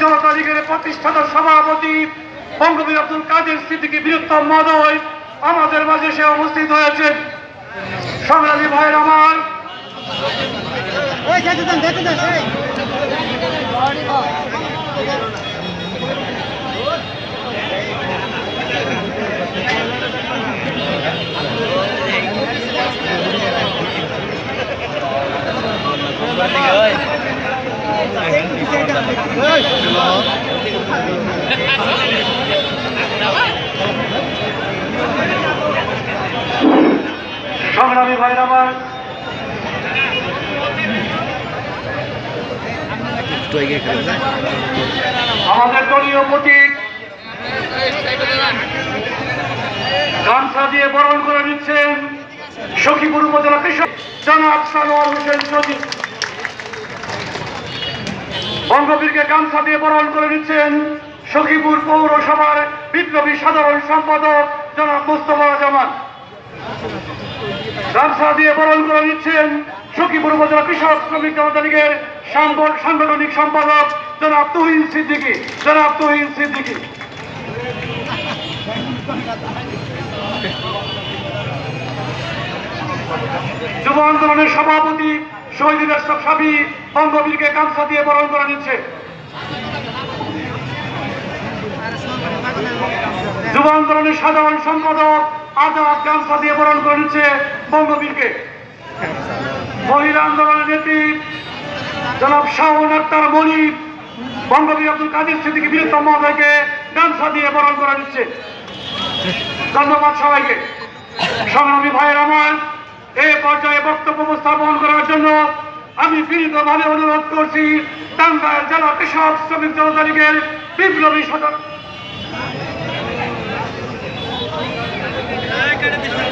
জনতা লীগের প্রতিষ্ঠাতা সভাপতি বঙ্গবীর আব্দুল কাদের সিদ্দিকী বীরোত্তম মহোদয় আমাদের মাঝে সে উপস্থিত হয়েছেন। সংগ্রামী ভাইয়ের আমার, সংগ্রামী ভাইয়ের আমার, আমাদের দলীয় প্রতীক গামছা দিয়ে বরণ করে নিচ্ছেন সখীপুর উপজেলা কৃষক জনাব সানোয়ার হোসেন সজীব। বঙ্গবীরকে গামছা দিয়ে বরণ করে নিচ্ছেন সখীপুর পৌরসভার বিপ্লবী সাধারণ সম্পাদক জনাব মুস্তফা জামান। গামছা দিয়ে বরণ করে নিচ্ছেন সখীপুর উপজেলা কৃষক শ্রমিক জনতা লীগের সাংগঠনিক সম্পাদক জনাব তুহিন সিদ্দিকী। যুব আন্দোলনের সভাপতি শহীদুল আশরাফ সাবি বঙ্গবীরকে গামছা দিয়ে বরণ করে নিচ্ছে। যুব আন্দোলনের সাধারণ সম্পাদক আজাদ গামছা দিয়ে বরণ করে নিচ্ছে বঙ্গবীরকে। মহিলা আন্দোলনের নেত্রী জনাব শাওন আক্তার মনি বঙ্গবীর আব্দুল কাদের সিদ্দিকী বীরোত্তম মহোদয়কে গামছা দিয়ে বরণ করে নিচ্ছে। ধন্যবাদ সবাইকে। সংগ্রামী ভাইয়ের আমার, এই পর্যায়ে বক্তব্য উপস্থাপন করার জন্য আমি বিনীতভাবে অনুরোধ করছি টাঙ্গাইল জেলা কৃষক শ্রমিক জনতা লীগের বিপ্লবী সদস্য